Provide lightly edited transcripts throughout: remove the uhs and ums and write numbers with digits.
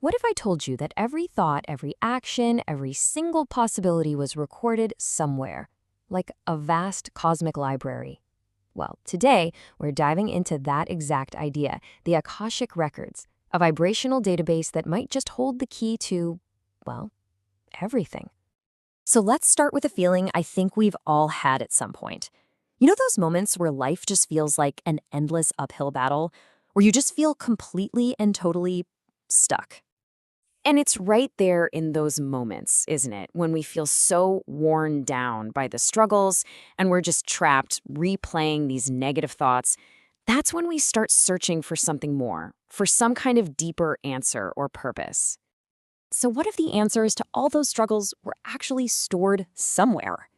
What if I told you that every thought, every action, every single possibility was recorded somewhere, like a vast cosmic library? Well, today we're diving into that exact idea, the Akashic Records, a vibrational database that might just hold the key to, well, everything. So let's start with a feeling I think we've all had at some point. You know those moments where life just feels like an endless uphill battle, where you just feel completely and totally stuck? And it's right there in those moments, isn't it, when we feel so worn down by the struggles and we're just trapped replaying these negative thoughts. That's when we start searching for something more, for some kind of deeper answer or purpose. So what if the answers to all those struggles were actually stored somewhere?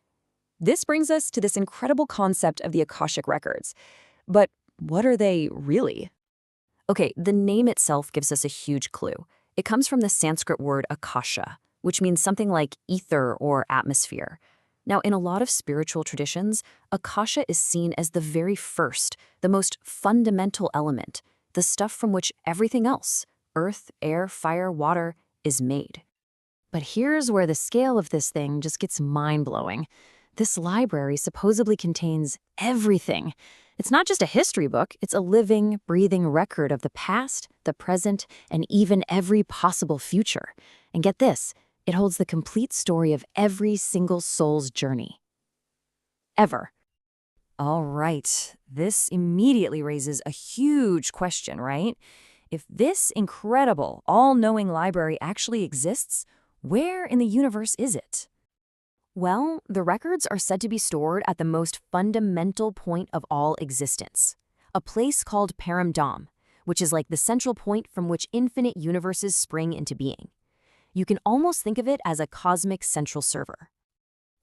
This brings us to this incredible concept of the Akashic Records. But what are they really? Okay, the name itself gives us a huge clue. It comes from the Sanskrit word akasha, which means something like ether or atmosphere. Now, in a lot of spiritual traditions, akasha is seen as the very first, the most fundamental element, the stuff from which everything else, earth, air, fire, water, is made. But here's where the scale of this thing just gets mind-blowing. This library supposedly contains everything. It's not just a history book, it's a living, breathing record of the past, the present, and even every possible future. And get this, it holds the complete story of every single soul's journey. Ever. All right, this immediately raises a huge question, right? If this incredible, all-knowing library actually exists, where in the universe is it? Well, the records are said to be stored at the most fundamental point of all existence, a place called Paramdam, which is like the central point from which infinite universes spring into being. You can almost think of it as a cosmic central server.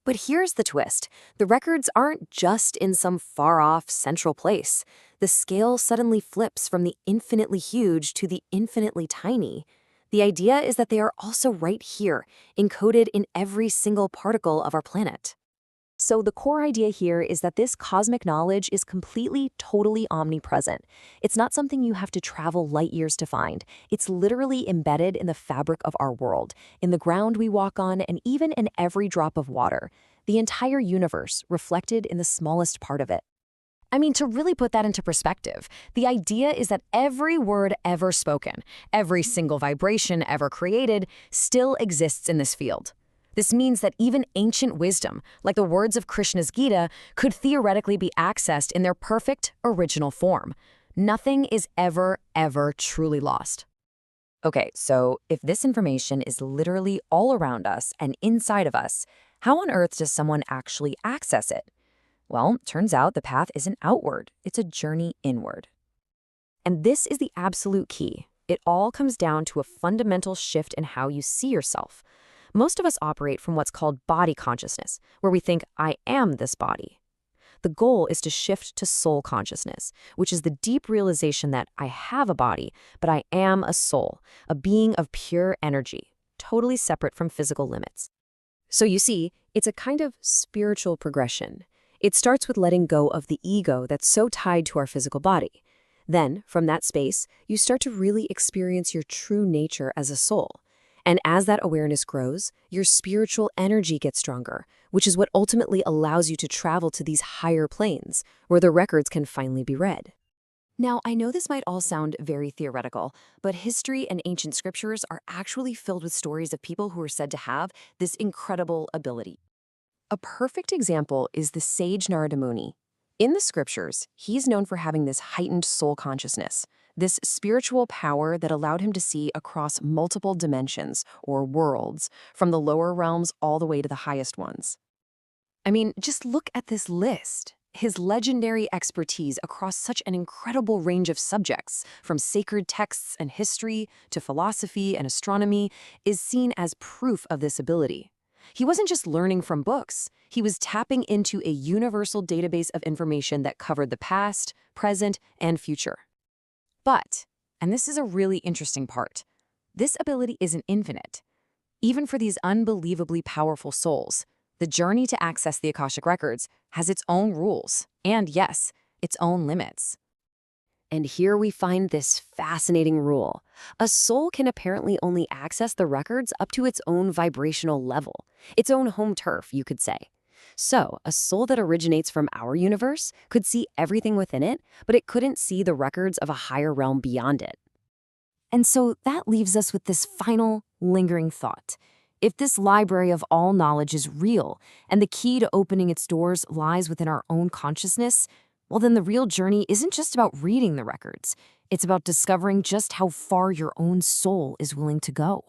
But here's the twist. The records aren't just in some far-off central place. The scale suddenly flips from the infinitely huge to the infinitely tiny. The idea is that they are also right here, encoded in every single particle of our planet. So the core idea here is that this cosmic knowledge is completely, totally omnipresent. It's not something you have to travel light years to find. It's literally embedded in the fabric of our world, in the ground we walk on, and even in every drop of water. The entire universe reflected in the smallest part of it. I mean, to really put that into perspective, the idea is that every word ever spoken, every single vibration ever created, still exists in this field. This means that even ancient wisdom, like the words of Krishna's Gita, could theoretically be accessed in their perfect, original form. Nothing is ever truly lost. Okay, so if this information is literally all around us and inside of us, how on earth does someone actually access it? Well, turns out the path isn't outward, it's a journey inward. And this is the absolute key. It all comes down to a fundamental shift in how you see yourself. Most of us operate from what's called body consciousness, where we think, I am this body. The goal is to shift to soul consciousness, which is the deep realization that I have a body, but I am a soul, a being of pure energy, totally separate from physical limits. So you see, it's a kind of spiritual progression. It starts with letting go of the ego that's so tied to our physical body. Then, from that space, you start to really experience your true nature as a soul. And as that awareness grows, your spiritual energy gets stronger, which is what ultimately allows you to travel to these higher planes, where the records can finally be read. Now, I know this might all sound very theoretical, but history and ancient scriptures are actually filled with stories of people who are said to have this incredible ability. A perfect example is the sage Narada Muni. In the scriptures, he's known for having this heightened soul consciousness, this spiritual power that allowed him to see across multiple dimensions, or worlds, from the lower realms all the way to the highest ones. I mean, just look at this list. His legendary expertise across such an incredible range of subjects, from sacred texts and history to philosophy and astronomy, is seen as proof of this ability. He wasn't just learning from books. He was tapping into a universal database of information that covered the past, present, and future. But, and this is a really interesting part, this ability isn't infinite. Even for these unbelievably powerful souls, the journey to access the Akashic Records has its own rules and, yes, its own limits. And here we find this fascinating rule. A soul can apparently only access the records up to its own vibrational level, its own home turf, you could say. So, a soul that originates from our universe could see everything within it, but it couldn't see the records of a higher realm beyond it. And so that leaves us with this final, lingering thought. If this library of all knowledge is real, and the key to opening its doors lies within our own consciousness, well, then the real journey isn't just about reading the records. It's about discovering just how far your own soul is willing to go.